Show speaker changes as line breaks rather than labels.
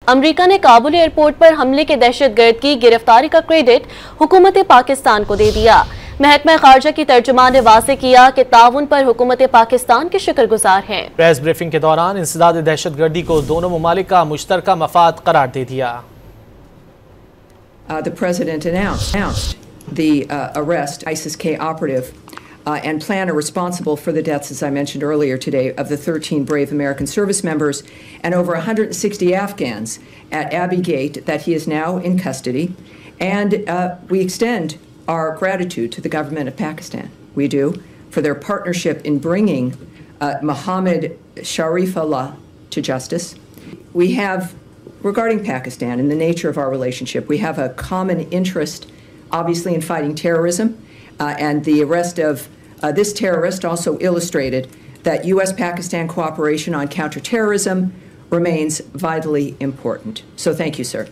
America ने Kabul airport पर हमले के दहशतगर्द की गिरफ्तारी का क्रेडिट हुकूमत पाकिस्तान को दे दिया। महकमा खारजा की तर्जुमान ने वाज़ेह किया कि ताउन पर हुकूमत पाकिस्तान के शुक्रगुजार हैं। प्रेस ब्रीफिंग के दौरान इंसदाद दहशतगर्दी को दोनों ममालिक का मुश्तरका मफाद करार दे दिया।
The president announced the arrest ISIS-K operative and planner responsible for the deaths, as I mentioned earlier today, of the 13 brave American service members and over 160 Afghans at Abbey Gate, that he is now in custody. And we extend our gratitude to the government of Pakistan. We do, for their partnership in bringing Mohammed Sharifullah to justice. We have, regarding Pakistan and the nature of our relationship, we have a common interest, obviously, in fighting terrorism, and the arrest of this terrorist also illustrated that U.S.-Pakistan cooperation on counterterrorism remains vitally important. So thank you, sir.